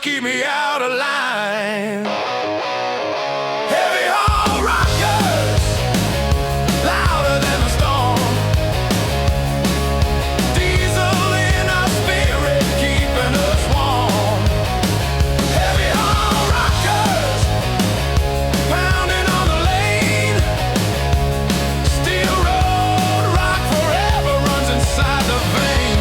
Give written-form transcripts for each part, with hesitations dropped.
Keep me out of line. Heavy haul rockers, louder than a storm. Diesel in our spirit, keeping us warm. Heavy haul rockers, pounding on the lane. Steel road rock forever runs inside the vein.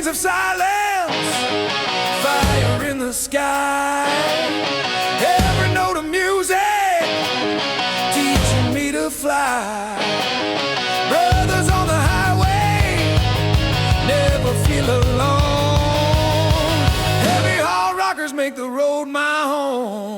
Of silence, fire in the sky, every note of music teaching me to fly. Brothers on the highway never feel alone. Heavy haul rockers make the road my home.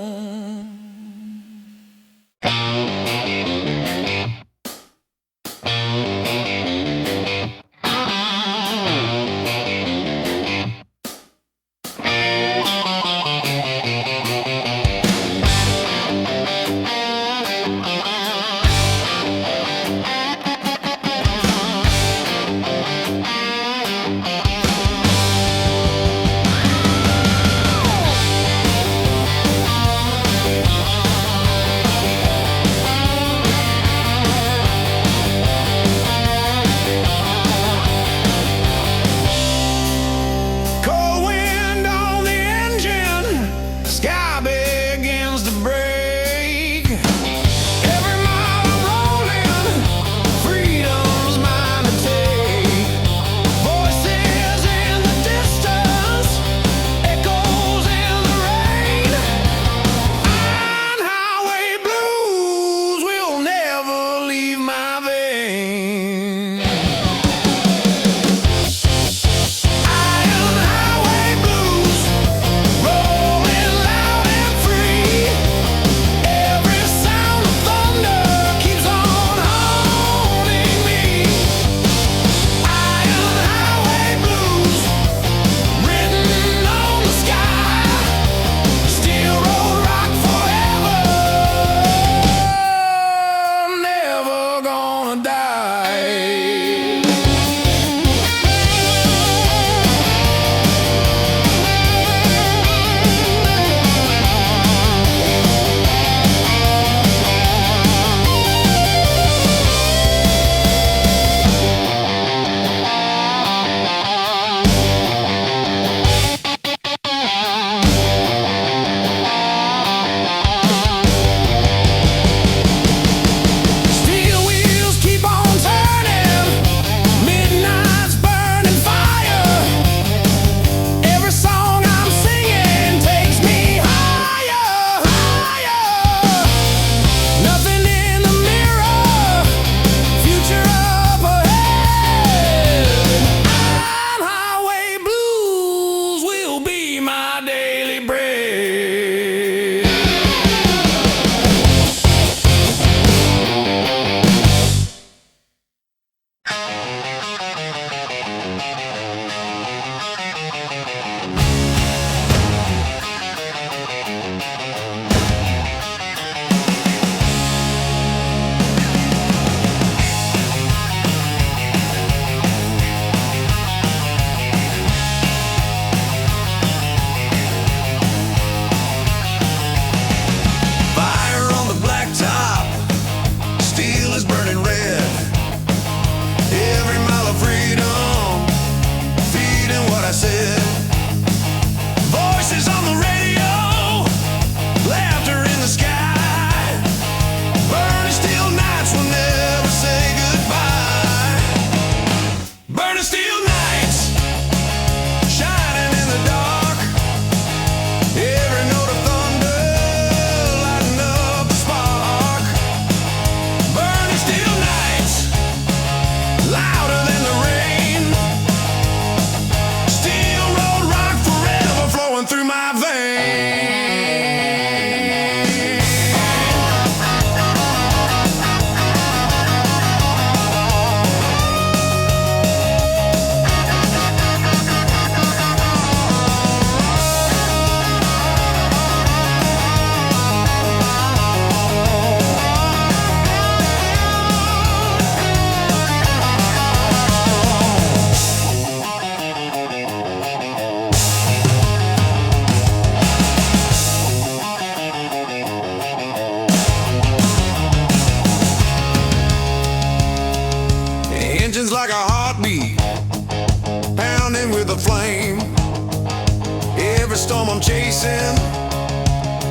chasing,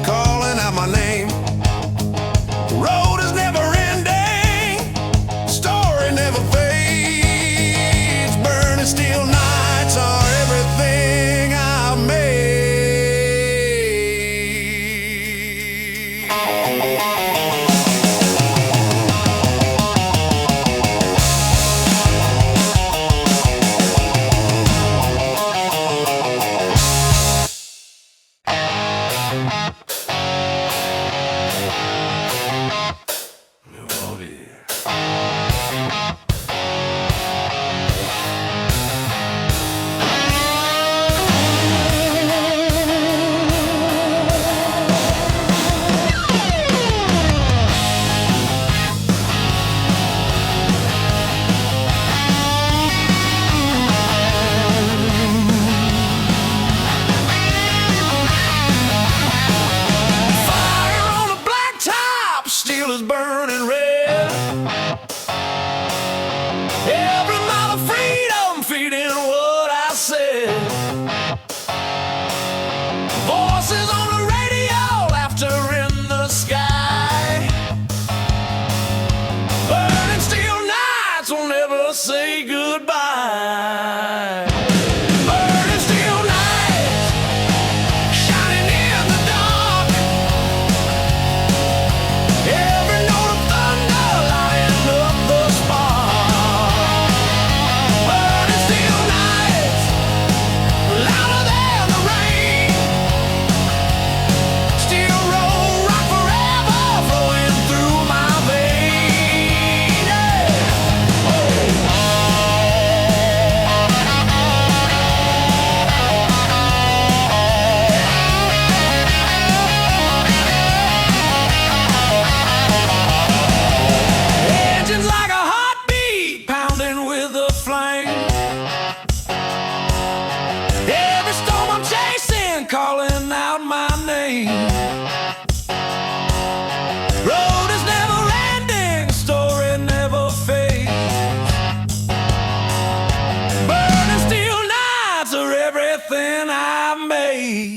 calling out my name. The road is never ending, story never fades. Burning steel nights are everything I've made. Steel is burning red. Every mile of freedom feeding what I said. Voices on the radio, laughter in the sky. Burning steel nights will never say goodbye. Burning steel nights, shining in the dark. Every note of thunder lighting up the spark. Burning steel nights, louder than the rain. Steel roll rock forever, flowing through my veins. Yeah. Oh. Engines like a heartbeat, pounding with a flame. Every storm I'm chasing, calling out my name. Road is never ending, story never fades. Burning steel nights are everything I've made.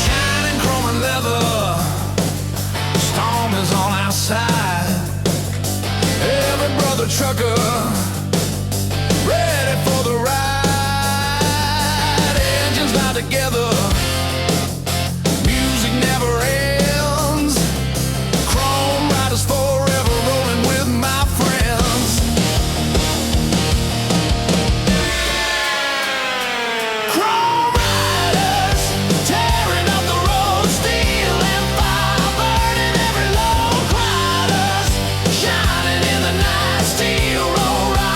Shining chrome and leather, the storm is on our side. Every brother trucker ready for the ride. Engines loud together, music never ends. Chrome riders forever, rolling with my friends. Chrome riders, tearing up the road, steel and fire, burning every load. Riders, shining in the night, steel roll riders.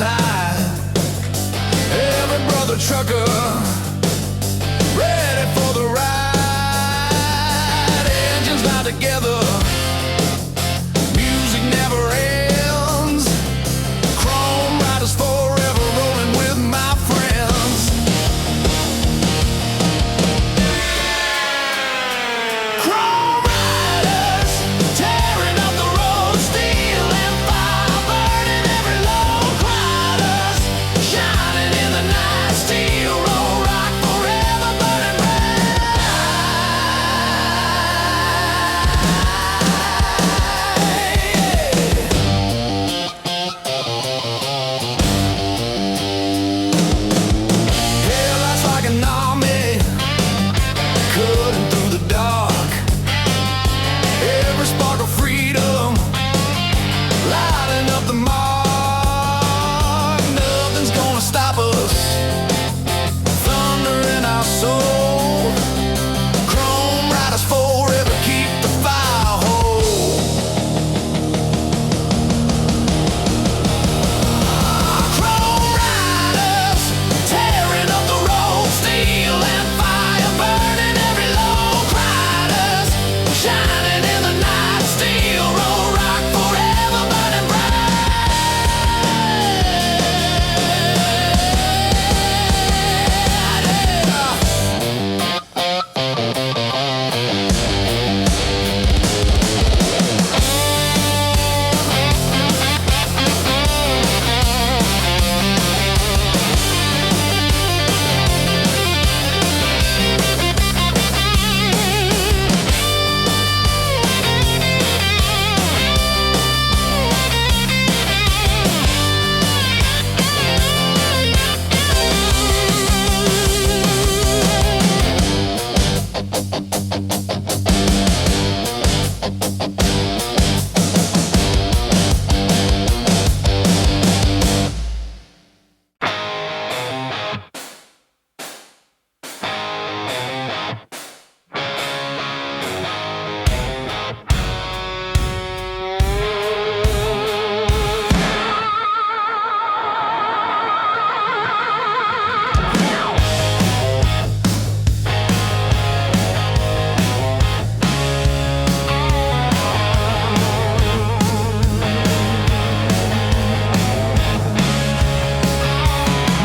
outside. Every brother trucker ready for the ride. Engines loud together, music never ends. Chrome riders forever rolling with my friends. Chrome riders tearing up the road, steel and fire burning every load. Riders shining in the night, steel roll rock forever burning bright. Hell, that's like an army cutting through the dark. Every spark of freedom lighting up the mark. Nothing's gonna stop us. Thunder in our soul. Chrome riders forever keep the fire whole. Chrome riders tearing up the road, steel and fire burning every load. Riders shining in the night, steel roll rock forever burning bright.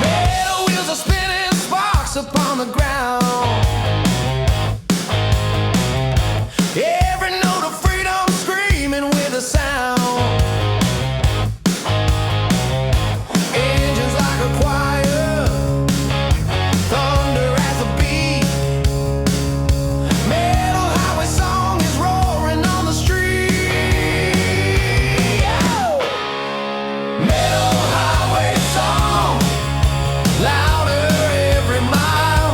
Metal wheels are spinning, sparks upon the ground. Every note of freedom screaming with a sound. Engines like a choir, thunder as a beat. Metal highway song is roaring on the street. Oh! Metal highway song, louder every mile.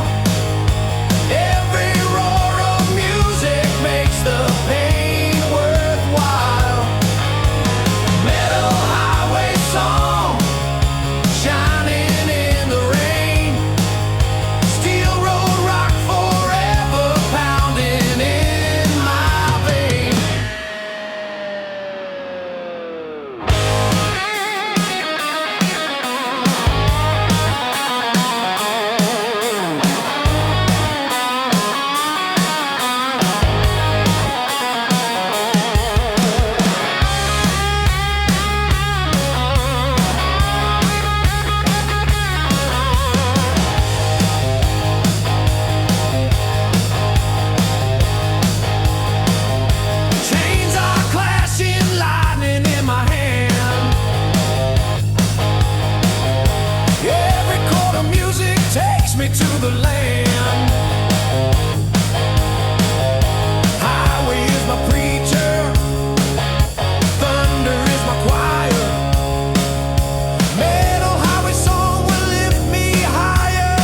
Every roar of music makes the pain worthwhile. Metal highway song, shining in the rain. Steel road rock forever pounding in my vein. Chains are clashing, lightning in my hand. Every chord of music takes me to the land. Highway is my preacher, thunder is my choir. Metal highway song will lift me higher.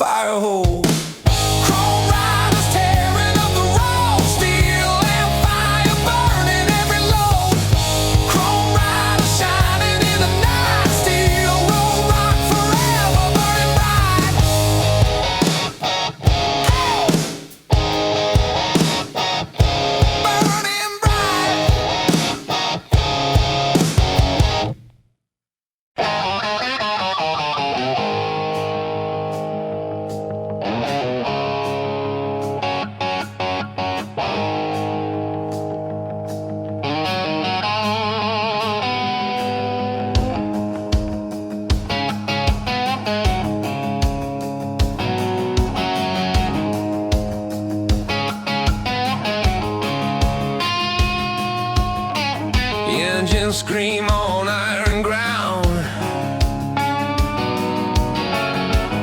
fire hole. Chrome riders tearing up the road, steel and fire burning every load. Chrome riders shining in the night, steel road rock forever burning bright. Burning bright. Engines scream on iron ground.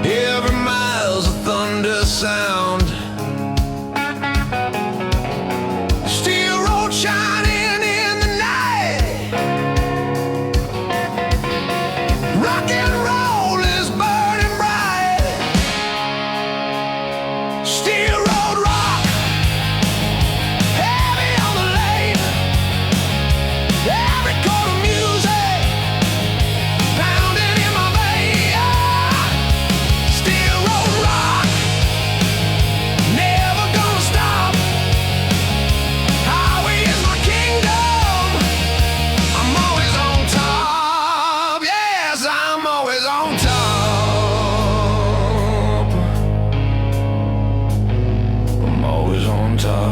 Every mile's a thunder sound. Steel road shining in the night. Rock and roll is burning bright. Steel road rock, heavy on the lane. Every chord of music pounding in my veins. Steel road rock, never gonna stop. Highway is my kingdom. I'm always on top. Yes, I'm always on top. I'm always on top.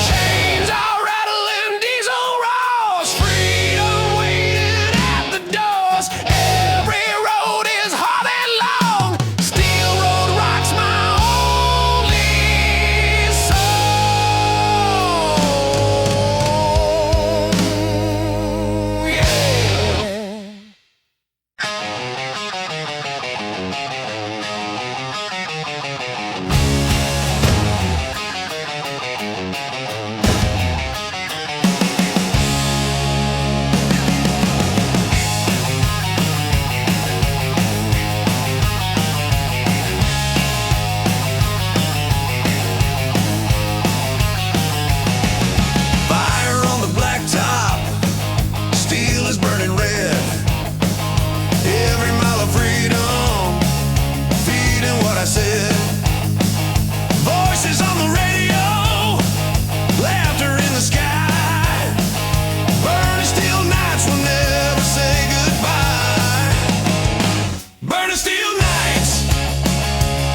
Chains are rattling, diesel roars, freedom waiting at the doors. Every road is hard and long. Steel road rocks my only song. Yeah. Fire on the blacktop, steel is burning red. Every mile of freedom, feeding what I said. Voices on the radio, laughter in the sky. Burning steel nights will never say goodbye. Burning steel nights,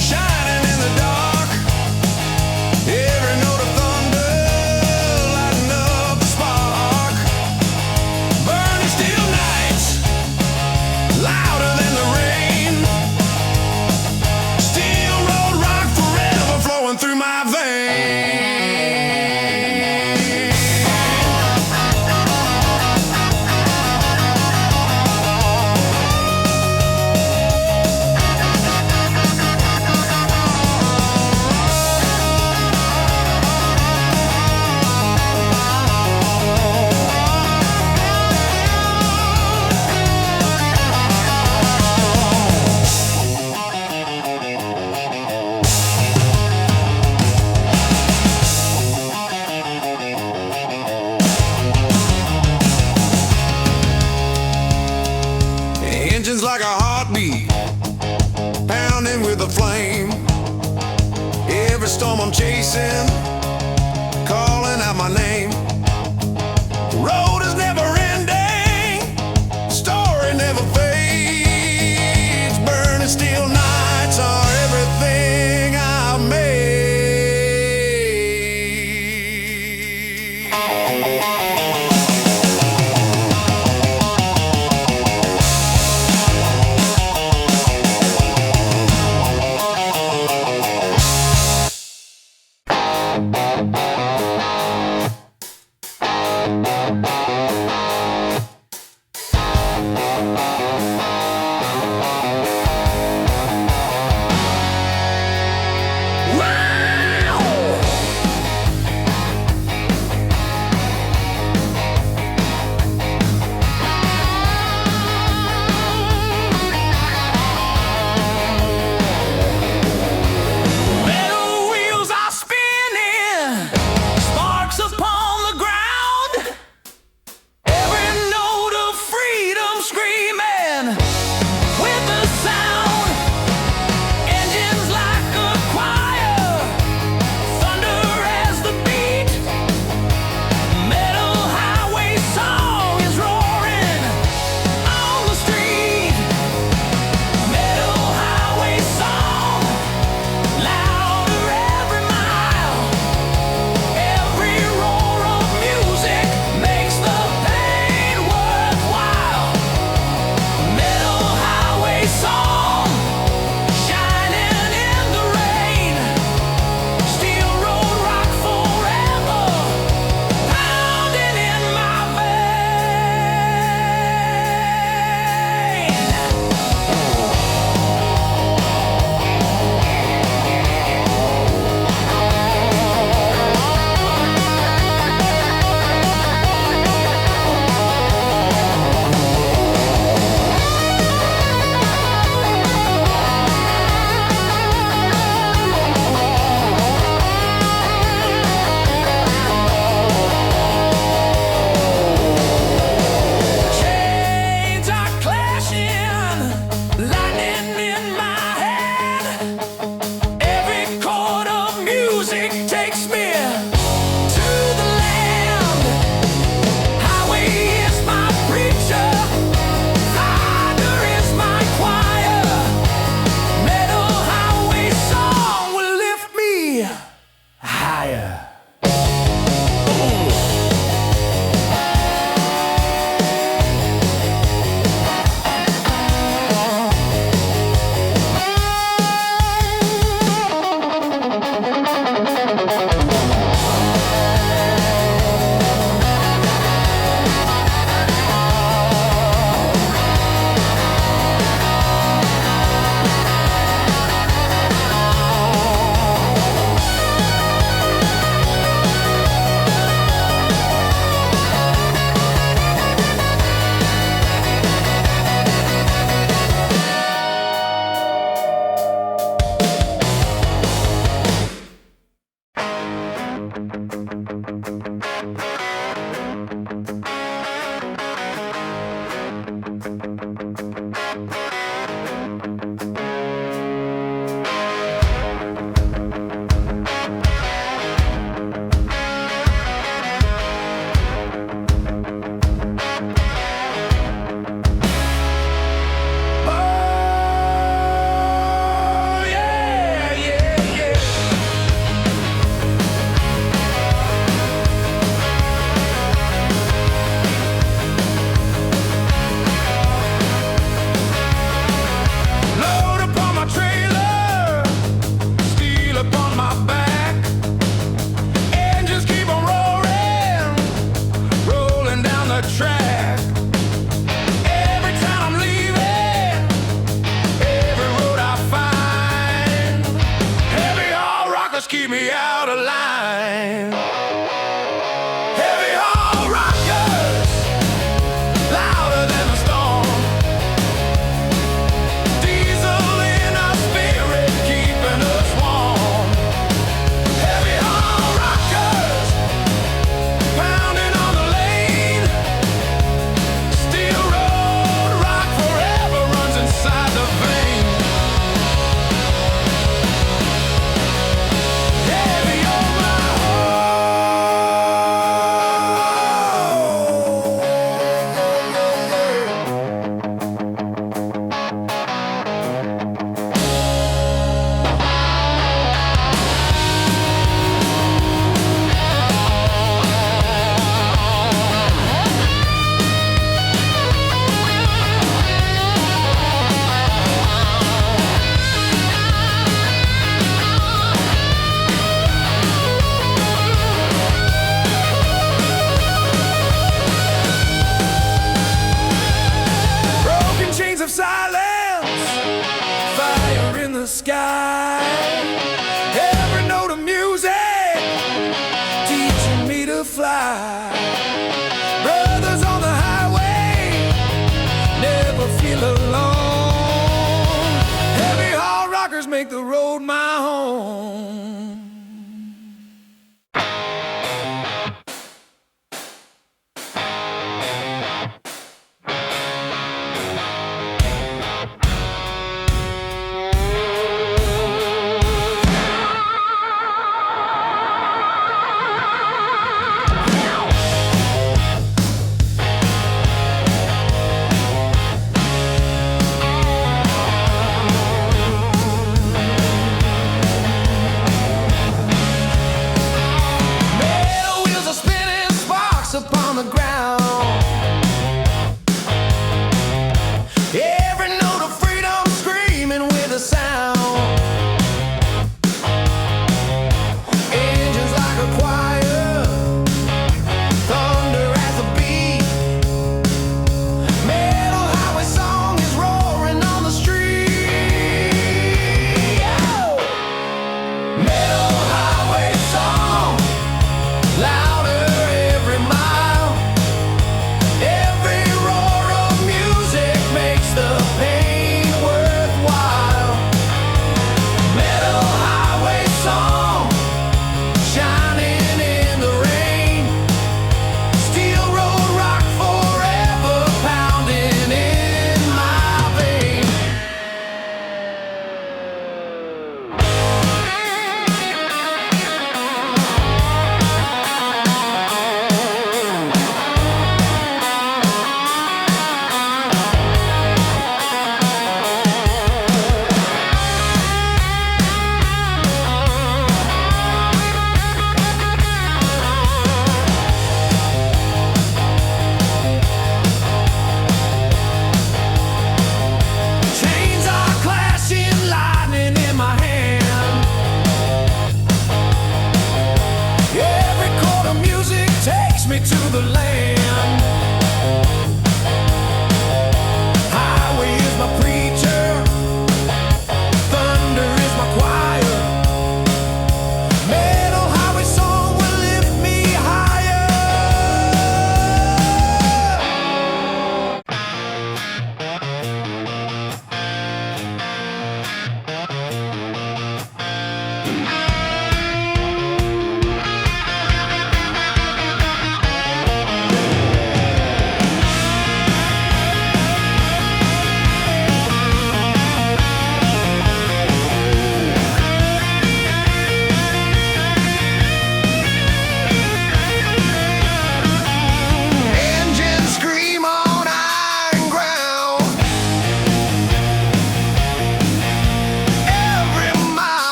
shining in the dark. Every note of thunder, lighting up the spark. Burning steel nights, louder than the rain. Steel road rock forever flowing through my veins. Engines like a heartbeat, pounding with a flame. Every storm I'm chasing, calling out my name. The road is never ending, story never fades. Burning steel nights are everything I've made. make the road my home. Upon the ground, every note of freedom screaming with a sound. Engines like a choir, thunder as a beat. Metal highway song is roaring on the street. Oh! Metal highway song, louder every mile. Me to the land. Highway is my preacher, thunder is my choir. Metal highway song will lift me higher.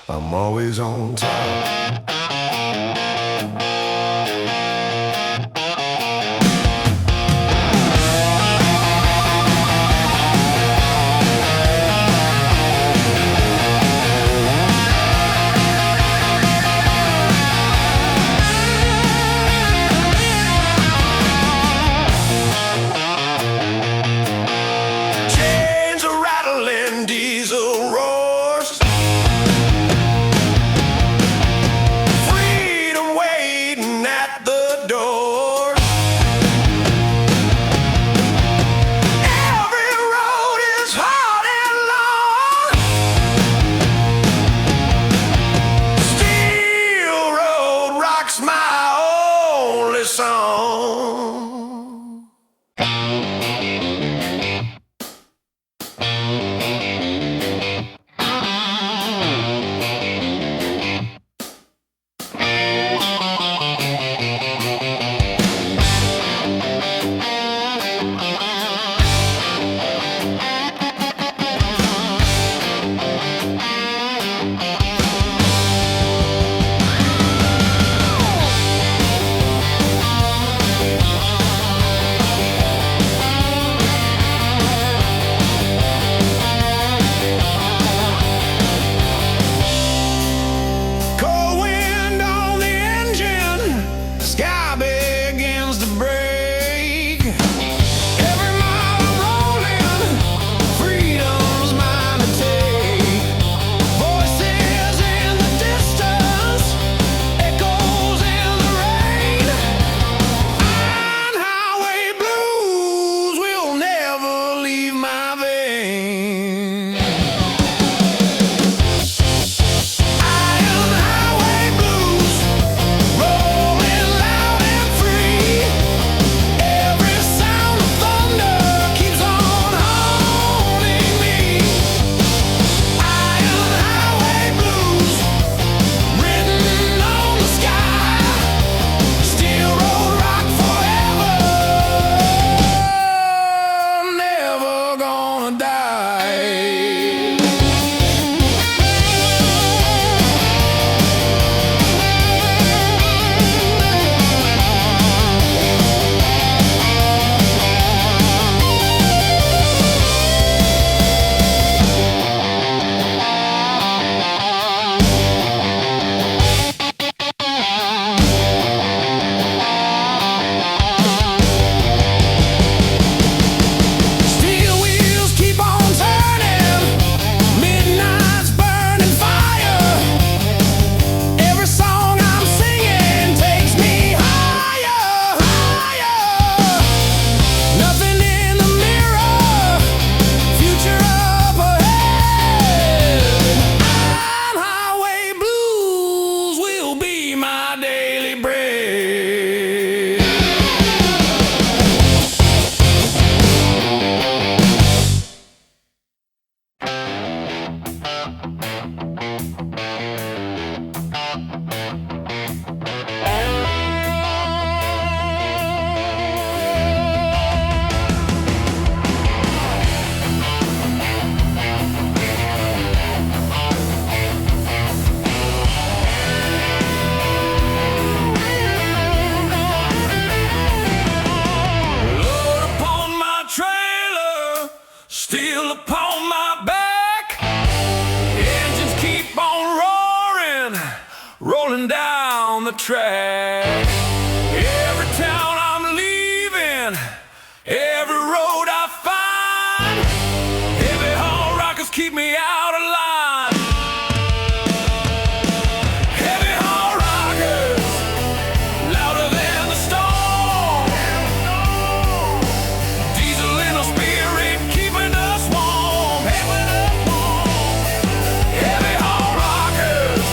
I'm always on top. Chains are rattling, diesel roars. track. Every town I'm leaving, every road I find, heavy haul rockers keep me out of line. Heavy haul rockers, louder than the storm. Diesel in our spirit, keeping us warm. Heavy haul rockers,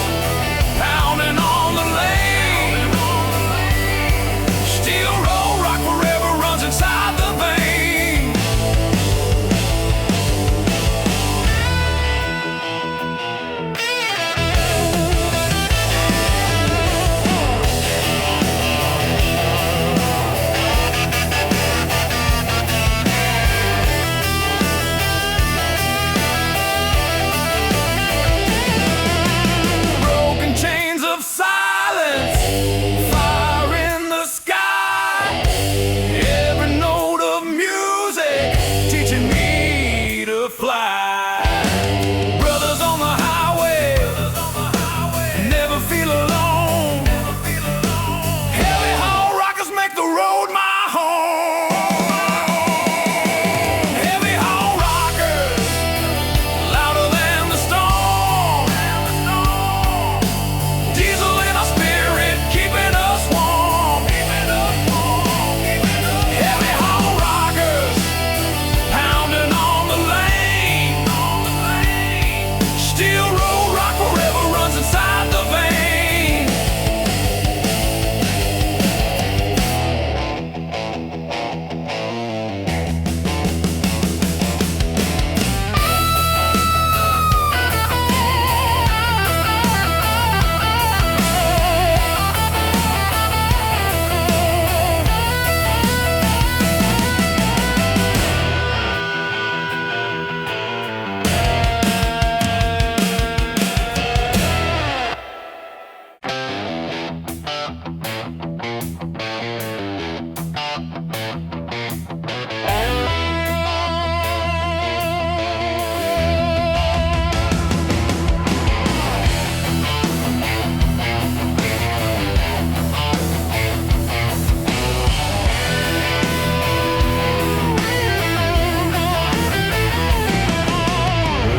pounding on the lane. Steel roll rock forever runs inside the vein. Broken chains of silence, fire in the sky. Every note of music teaching me to fly. Brothers on the highway, never feel alone. Heavy haul rockers make the road my home. Heavy haul rockers, louder than the storm. Diesel in our spirit, keeping us warm. Heavy haul rockers, pounding on the lane. Steel road rock forever runs inside the vein.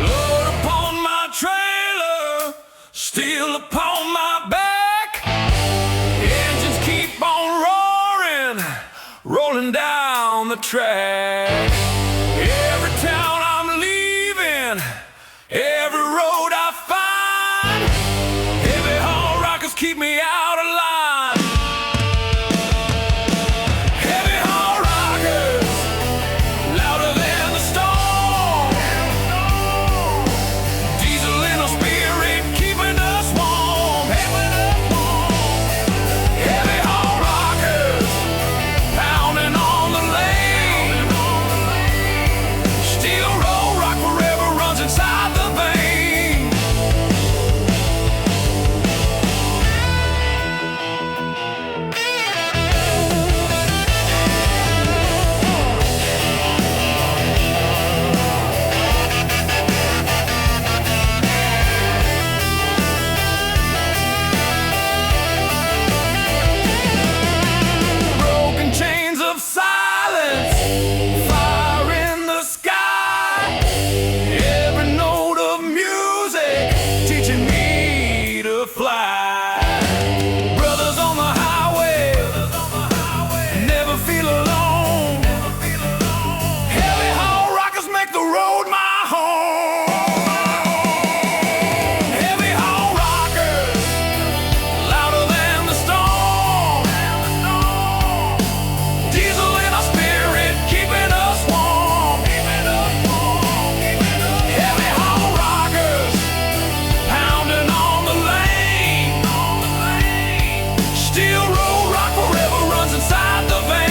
Load upon my trailer, steel upon my back. Engines keep on roaring, rolling down the track. Every town I'm leaving, every road I find, heavy haul rockers keep me out of line. Heavy haul rockers, louder than the storm. Diesel in our spirit, keeping us warm. Heavy haul rockers, pounding on the lane. Steel roll rock forever runs inside the vein. Broken chains of silence, fire in the sky. Every note of music teaching me to fly. Brothers on the highway, never feel alone. Heavy haul rockers make the road my home. Heavy haul rockers, louder than the storm. Diesel in our spirit, keeping us warm. Heavy haul rockers, pounding on the lane. Steel road rock forever runs inside the vein.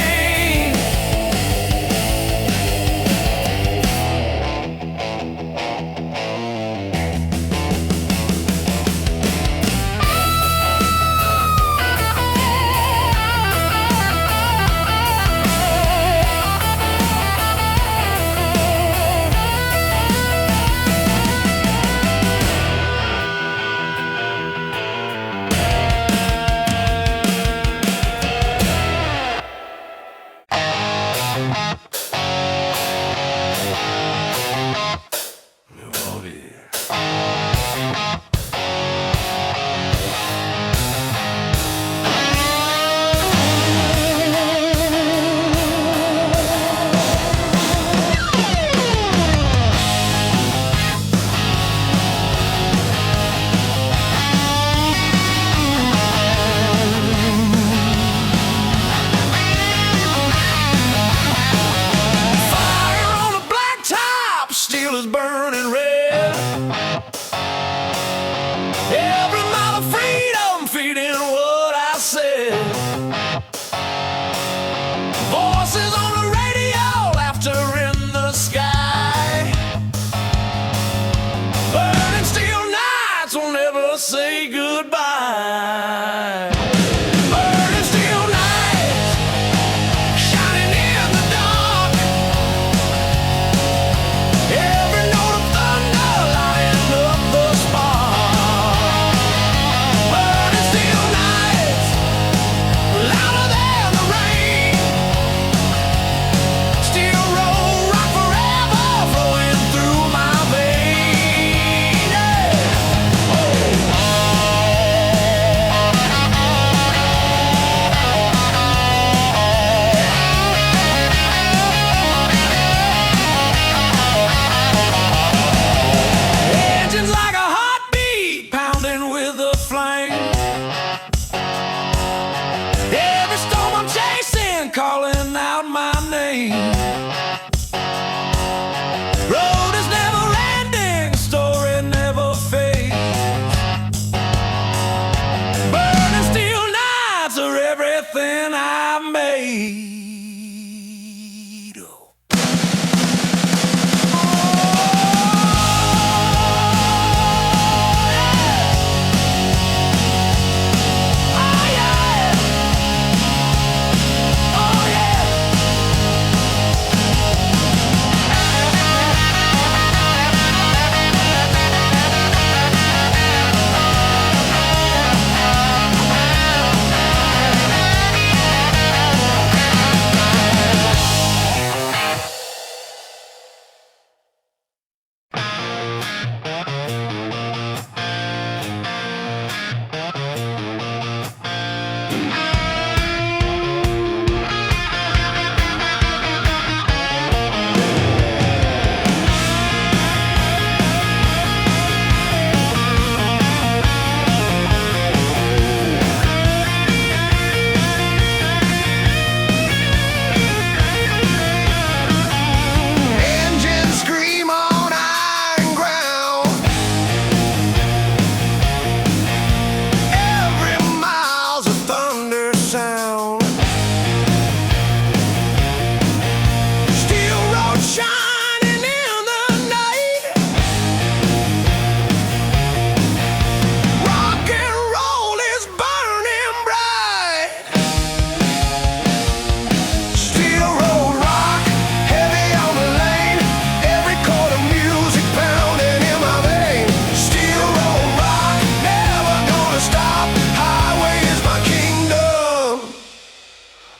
everything I made.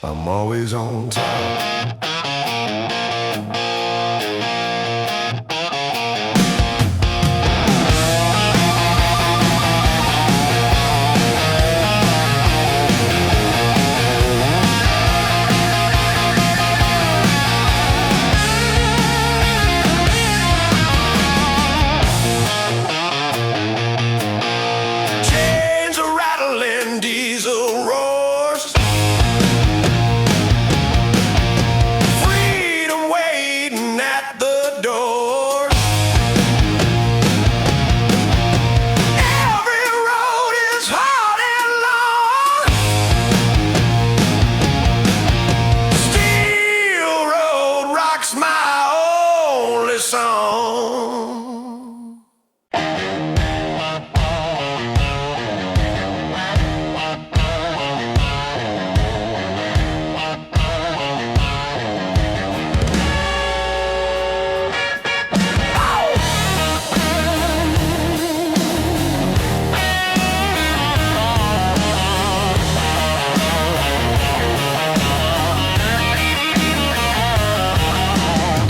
I'm always on top. Chains are rattling, diesel roars. Freedom waiting at the door. Every road is hard and long. Steel road rocks my only song.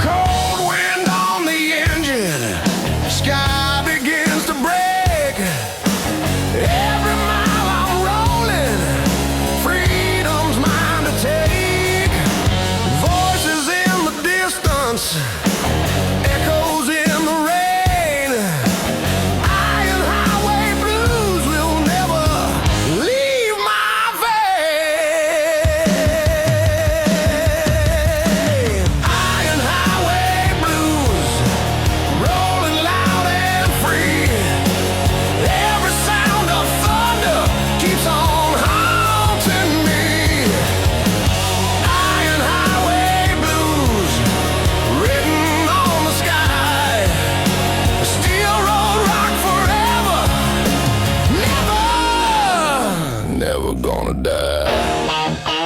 Cold wind on the engine, sky begins to break. Every mile I'm rolling, freedom's mine to take. Voices in the distance, echoes in the rain. Iron highway blues will never leave my vein. Iron highway blues, rolling loud and free. Every sound of thunder keeps on haunting me. Iron highway blues, written on the sky. Steel road rock forever, never, never gonna die.